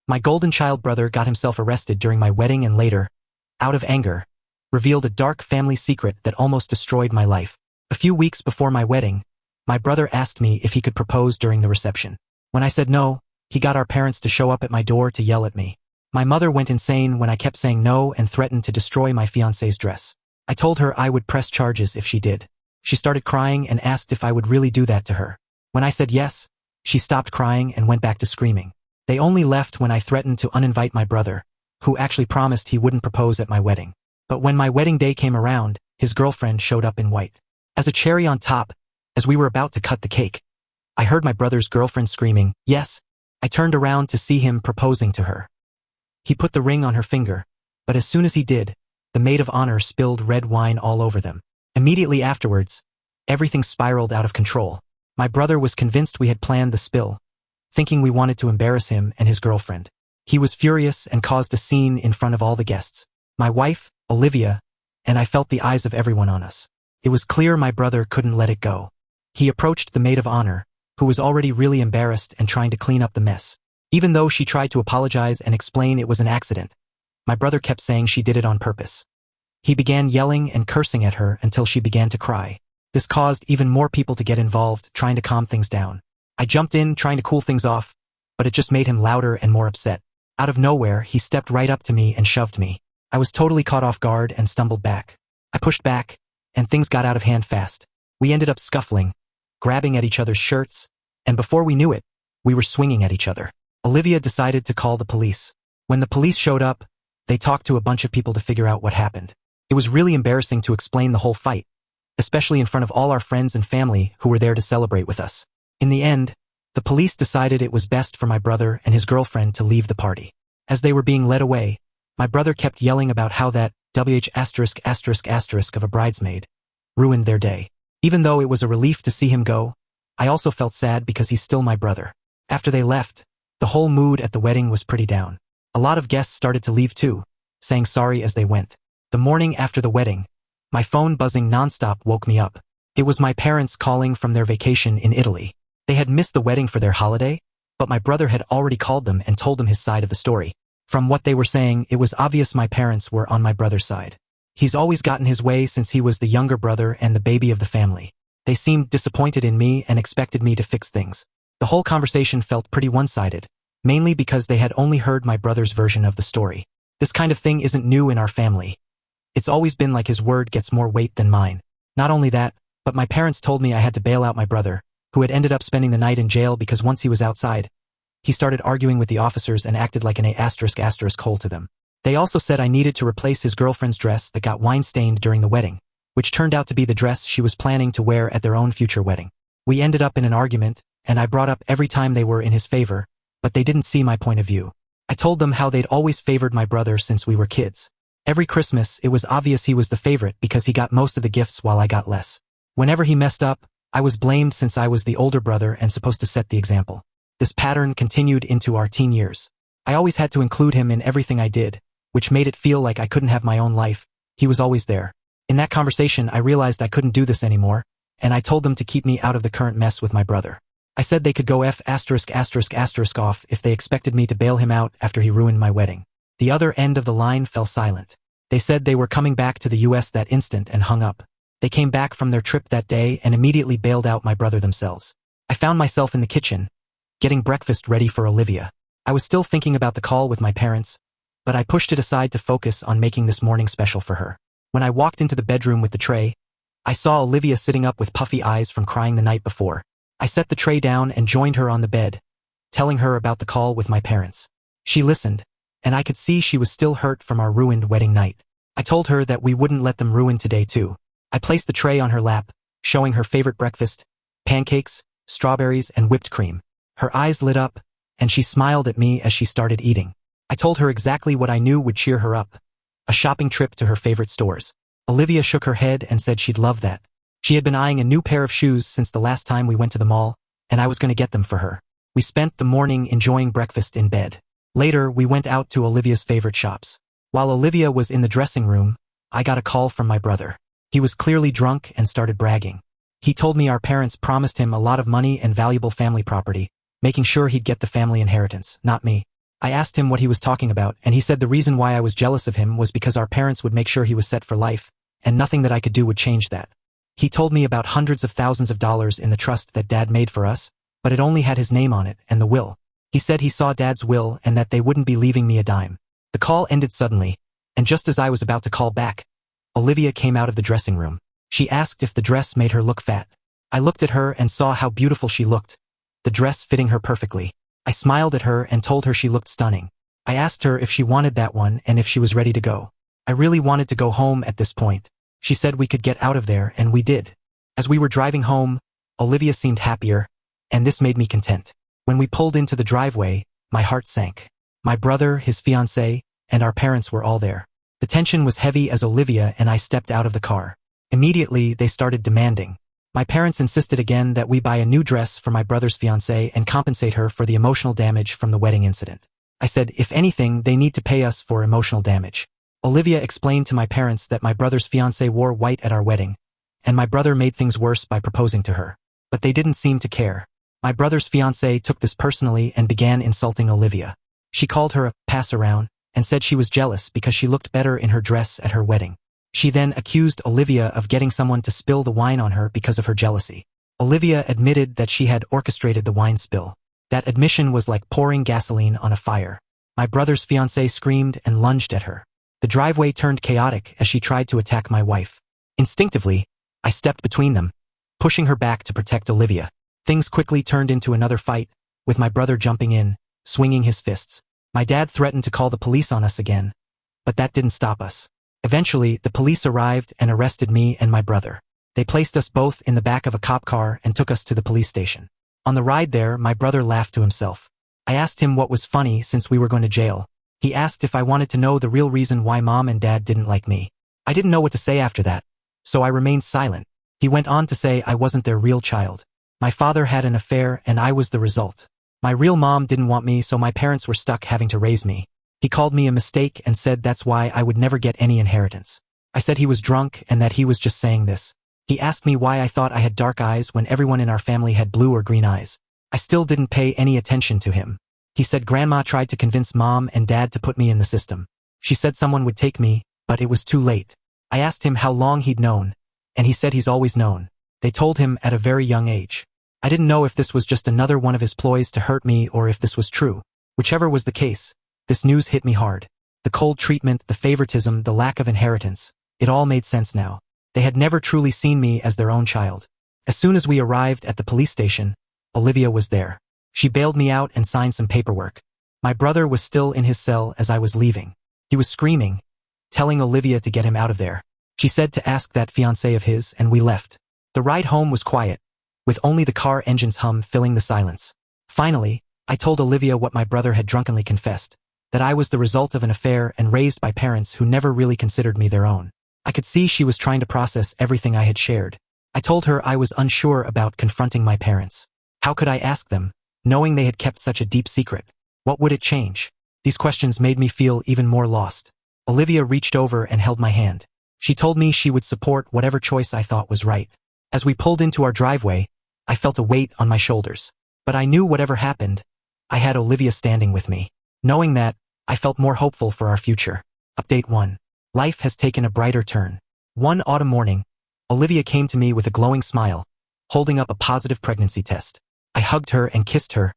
My golden child brother got himself arrested during my wedding and later, out of anger, revealed a dark family secret that almost destroyed my life. A few weeks before my wedding, my brother asked me if he could propose during the reception. When I said no, he got our parents to show up at my door to yell at me. My mother went insane when I kept saying no and threatened to destroy my fiancé's dress. I told her I would press charges if she did. She started crying and asked if I would really do that to her. When I said yes, she stopped crying and went back to screaming. They only left when I threatened to uninvite my brother, who actually promised he wouldn't propose at my wedding. But when my wedding day came around, his girlfriend showed up in white. As a cherry on top, as we were about to cut the cake, I heard my brother's girlfriend screaming, "Yes." I turned around to see him proposing to her. He put the ring on her finger, but as soon as he did, the maid of honor spilled red wine all over them. Immediately afterwards, everything spiraled out of control. My brother was convinced we had planned the spill, thinking we wanted to embarrass him and his girlfriend. He was furious and caused a scene in front of all the guests. My wife, Olivia, and I felt the eyes of everyone on us. It was clear my brother couldn't let it go. He approached the maid of honor, who was already really embarrassed and trying to clean up the mess. Even though she tried to apologize and explain it was an accident, my brother kept saying she did it on purpose. He began yelling and cursing at her until she began to cry. This caused even more people to get involved, trying to calm things down. I jumped in, trying to cool things off, but it just made him louder and more upset. Out of nowhere, he stepped right up to me and shoved me. I was totally caught off guard and stumbled back. I pushed back, and things got out of hand fast. We ended up scuffling, grabbing at each other's shirts, and before we knew it, we were swinging at each other. Olivia decided to call the police. When the police showed up, they talked to a bunch of people to figure out what happened. It was really embarrassing to explain the whole fight, especially in front of all our friends and family who were there to celebrate with us. In the end, the police decided it was best for my brother and his girlfriend to leave the party. As they were being led away, my brother kept yelling about how that of a bridesmaid ruined their day. Even though it was a relief to see him go, I also felt sad because he's still my brother. After they left, the whole mood at the wedding was pretty down. A lot of guests started to leave too, saying sorry as they went. The morning after the wedding, my phone buzzing nonstop woke me up. It was my parents calling from their vacation in Italy. They had missed the wedding for their holiday, but my brother had already called them and told them his side of the story. From what they were saying, it was obvious my parents were on my brother's side. He's always gotten his way since he was the younger brother and the baby of the family. They seemed disappointed in me and expected me to fix things. The whole conversation felt pretty one-sided, mainly because they had only heard my brother's version of the story. This kind of thing isn't new in our family. It's always been like his word gets more weight than mine. Not only that, but my parents told me I had to bail out my brother, who had ended up spending the night in jail because once he was outside, he started arguing with the officers and acted like an hole to them. They also said I needed to replace his girlfriend's dress that got wine-stained during the wedding, which turned out to be the dress she was planning to wear at their own future wedding. We ended up in an argument, and I brought up every time they were in his favor, but they didn't see my point of view. I told them how they'd always favored my brother since we were kids. Every Christmas, it was obvious he was the favorite because he got most of the gifts while I got less. Whenever he messed up, I was blamed since I was the older brother and supposed to set the example. This pattern continued into our teen years. I always had to include him in everything I did, which made it feel like I couldn't have my own life. He was always there. In that conversation, I realized I couldn't do this anymore, and I told them to keep me out of the current mess with my brother. I said they could go off if they expected me to bail him out after he ruined my wedding. The other end of the line fell silent. They said they were coming back to the US that instant and hung up. They came back from their trip that day and immediately bailed out my brother themselves. I found myself in the kitchen, getting breakfast ready for Olivia. I was still thinking about the call with my parents, but I pushed it aside to focus on making this morning special for her. When I walked into the bedroom with the tray, I saw Olivia sitting up with puffy eyes from crying the night before. I set the tray down and joined her on the bed, telling her about the call with my parents. She listened, and I could see she was still hurt from our ruined wedding night. I told her that we wouldn't let them ruin today too. I placed the tray on her lap, showing her favorite breakfast, pancakes, strawberries, and whipped cream. Her eyes lit up, and she smiled at me as she started eating. I told her exactly what I knew would cheer her up: a shopping trip to her favorite stores. Olivia shook her head and said she'd love that. She had been eyeing a new pair of shoes since the last time we went to the mall, and I was going to get them for her. We spent the morning enjoying breakfast in bed. Later, we went out to Olivia's favorite shops. While Olivia was in the dressing room, I got a call from my brother. He was clearly drunk and started bragging. He told me our parents promised him a lot of money and valuable family property, making sure he'd get the family inheritance, not me. I asked him what he was talking about, and he said the reason why I was jealous of him was because our parents would make sure he was set for life, and nothing that I could do would change that. He told me about hundreds of thousands of dollars in the trust that Dad made for us, but it only had his name on it and the will. He said he saw Dad's will and that they wouldn't be leaving me a dime. The call ended suddenly, and just as I was about to call back, Olivia came out of the dressing room. She asked if the dress made her look fat. I looked at her and saw how beautiful she looked, the dress fitting her perfectly. I smiled at her and told her she looked stunning. I asked her if she wanted that one and if she was ready to go. I really wanted to go home at this point. She said we could get out of there, and we did. As we were driving home, Olivia seemed happier, and this made me content. When we pulled into the driveway, my heart sank. My brother, his fiancée, and our parents were all there. The tension was heavy as Olivia and I stepped out of the car. Immediately, they started demanding. My parents insisted again that we buy a new dress for my brother's fiancée and compensate her for the emotional damage from the wedding incident. I said, if anything, they need to pay us for emotional damage. Olivia explained to my parents that my brother's fiancée wore white at our wedding, and my brother made things worse by proposing to her. But they didn't seem to care. My brother's fiancée took this personally and began insulting Olivia. She called her a pass-around and said she was jealous because she looked better in her dress at her wedding. She then accused Olivia of getting someone to spill the wine on her because of her jealousy. Olivia admitted that she had orchestrated the wine spill. That admission was like pouring gasoline on a fire. My brother's fiancée screamed and lunged at her. The driveway turned chaotic as she tried to attack my wife. Instinctively, I stepped between them, pushing her back to protect Olivia. Things quickly turned into another fight, with my brother jumping in, swinging his fists. My dad threatened to call the police on us again, but that didn't stop us. Eventually, the police arrived and arrested me and my brother. They placed us both in the back of a cop car and took us to the police station. On the ride there, my brother laughed to himself. I asked him what was funny since we were going to jail. He asked if I wanted to know the real reason why Mom and Dad didn't like me. I didn't know what to say after that, so I remained silent. He went on to say I wasn't their real child. My father had an affair and I was the result. My real mom didn't want me, so my parents were stuck having to raise me. He called me a mistake and said that's why I would never get any inheritance. I said he was drunk and that he was just saying this. He asked me why I thought I had dark eyes when everyone in our family had blue or green eyes. I still didn't pay any attention to him. He said Grandma tried to convince Mom and Dad to put me in the system. She said someone would take me, but it was too late. I asked him how long he'd known, and he said he's always known. They told him at a very young age. I didn't know if this was just another one of his ploys to hurt me or if this was true. Whichever was the case, this news hit me hard. The cold treatment, the favoritism, the lack of inheritance, it all made sense now. They had never truly seen me as their own child. As soon as we arrived at the police station, Olivia was there. She bailed me out and signed some paperwork. My brother was still in his cell as I was leaving. He was screaming, telling Olivia to get him out of there. She said to ask that fiancé of his, and we left. The ride home was quiet, with only the car engine's hum filling the silence. Finally, I told Olivia what my brother had drunkenly confessed, that I was the result of an affair and raised by parents who never really considered me their own. I could see she was trying to process everything I had shared. I told her I was unsure about confronting my parents. How could I ask them, knowing they had kept such a deep secret? What would it change? These questions made me feel even more lost. Olivia reached over and held my hand. She told me she would support whatever choice I thought was right. As we pulled into our driveway, I felt a weight on my shoulders. But I knew whatever happened, I had Olivia standing with me. Knowing that, I felt more hopeful for our future. Update 1. Life has taken a brighter turn. One autumn morning, Olivia came to me with a glowing smile, holding up a positive pregnancy test. I hugged her and kissed her,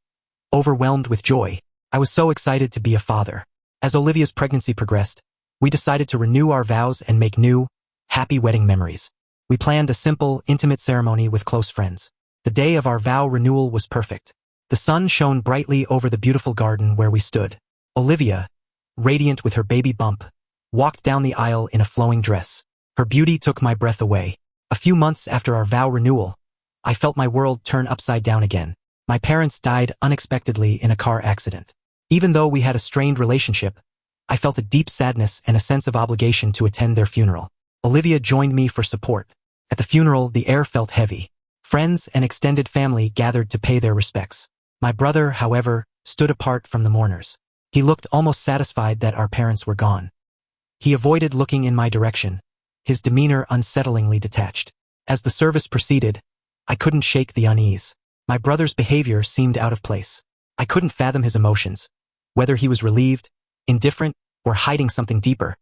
overwhelmed with joy. I was so excited to be a father. As Olivia's pregnancy progressed, we decided to renew our vows and make new, happy wedding memories. We planned a simple, intimate ceremony with close friends. The day of our vow renewal was perfect. The sun shone brightly over the beautiful garden where we stood. Olivia, radiant with her baby bump, walked down the aisle in a flowing dress. Her beauty took my breath away. A few months after our vow renewal, I felt my world turn upside down again. My parents died unexpectedly in a car accident. Even though we had a strained relationship, I felt a deep sadness and a sense of obligation to attend their funeral. Olivia joined me for support. At the funeral, the air felt heavy. Friends and extended family gathered to pay their respects. My brother, however, stood apart from the mourners. He looked almost satisfied that our parents were gone. He avoided looking in my direction, his demeanor unsettlingly detached. As the service proceeded, I couldn't shake the unease. My brother's behavior seemed out of place. I couldn't fathom his emotions, whether he was relieved, indifferent, or hiding something deeper.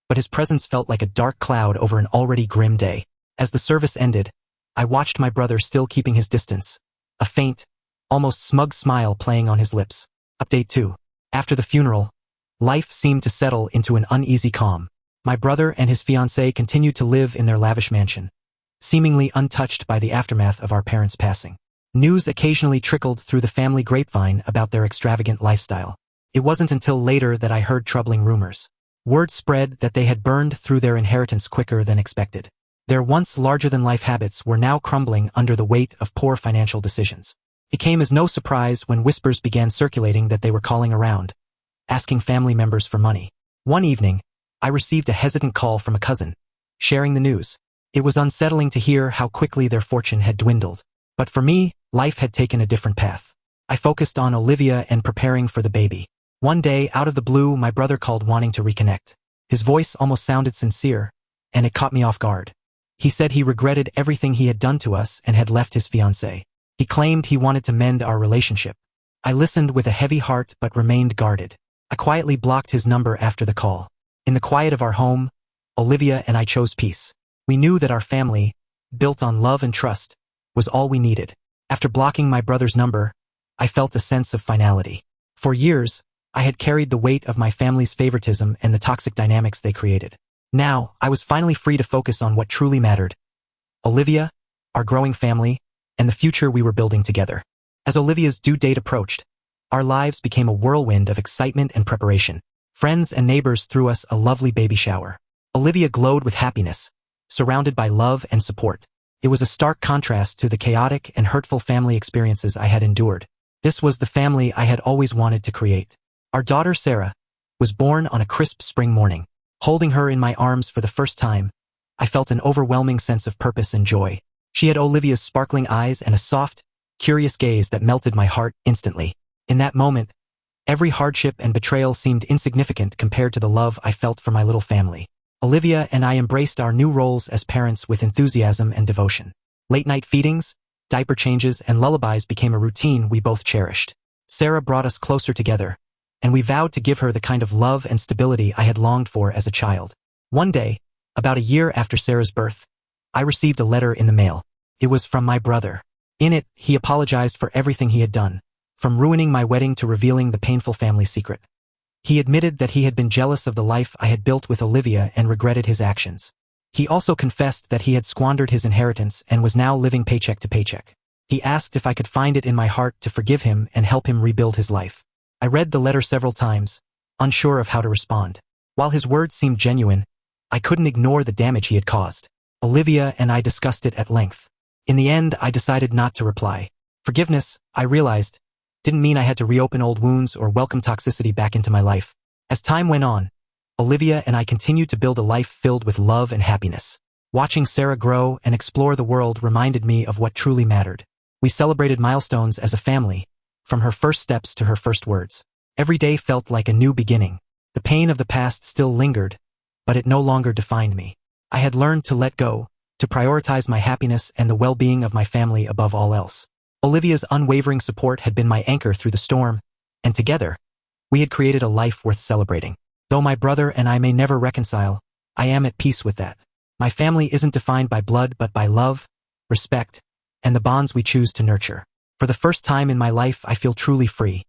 But his presence felt like a dark cloud over an already grim day. As the service ended, I watched my brother still keeping his distance, a faint, almost smug smile playing on his lips. Update 2. After the funeral, life seemed to settle into an uneasy calm. My brother and his fiancée continued to live in their lavish mansion, seemingly untouched by the aftermath of our parents' passing. News occasionally trickled through the family grapevine about their extravagant lifestyle. It wasn't until later that I heard troubling rumors. Word spread that they had burned through their inheritance quicker than expected. Their once larger-than-life habits were now crumbling under the weight of poor financial decisions. It came as no surprise when whispers began circulating that they were calling around, asking family members for money. One evening, I received a hesitant call from a cousin, sharing the news. It was unsettling to hear how quickly their fortune had dwindled. But for me, life had taken a different path. I focused on Olivia and preparing for the baby. One day, out of the blue, my brother called wanting to reconnect. His voice almost sounded sincere, and it caught me off guard. He said he regretted everything he had done to us and had left his fiancée. He claimed he wanted to mend our relationship. I listened with a heavy heart but remained guarded. I quietly blocked his number after the call. In the quiet of our home, Olivia and I chose peace. We knew that our family, built on love and trust, was all we needed. After blocking my brother's number, I felt a sense of finality. For years, I had carried the weight of my family's favoritism and the toxic dynamics they created. Now, I was finally free to focus on what truly mattered: Olivia, our growing family, and the future we were building together. As Olivia's due date approached, our lives became a whirlwind of excitement and preparation. Friends and neighbors threw us a lovely baby shower. Olivia glowed with happiness, surrounded by love and support. It was a stark contrast to the chaotic and hurtful family experiences I had endured. This was the family I had always wanted to create. Our daughter Sarah was born on a crisp spring morning. Holding her in my arms for the first time, I felt an overwhelming sense of purpose and joy. She had Olivia's sparkling eyes and a soft, curious gaze that melted my heart instantly. In that moment, every hardship and betrayal seemed insignificant compared to the love I felt for my little family. Olivia and I embraced our new roles as parents with enthusiasm and devotion. Late-night feedings, diaper changes, and lullabies became a routine we both cherished. Sarah brought us closer together, and we vowed to give her the kind of love and stability I had longed for as a child. One day, about a year after Sarah's birth, I received a letter in the mail. It was from my brother. In it, he apologized for everything he had done, from ruining my wedding to revealing the painful family secret. He admitted that he had been jealous of the life I had built with Olivia and regretted his actions. He also confessed that he had squandered his inheritance and was now living paycheck to paycheck. He asked if I could find it in my heart to forgive him and help him rebuild his life. I read the letter several times, unsure of how to respond. While his words seemed genuine, I couldn't ignore the damage he had caused. Olivia and I discussed it at length. In the end, I decided not to reply. Forgiveness, I realized, didn't mean I had to reopen old wounds or welcome toxicity back into my life. As time went on, Olivia and I continued to build a life filled with love and happiness. Watching Sarah grow and explore the world reminded me of what truly mattered. We celebrated milestones as a family, from her first steps to her first words. Every day felt like a new beginning. The pain of the past still lingered, but it no longer defined me. I had learned to let go, to prioritize my happiness and the well-being of my family above all else. Olivia's unwavering support had been my anchor through the storm, and together, we had created a life worth celebrating. Though my brother and I may never reconcile, I am at peace with that. My family isn't defined by blood but by love, respect, and the bonds we choose to nurture. For the first time in my life, I feel truly free.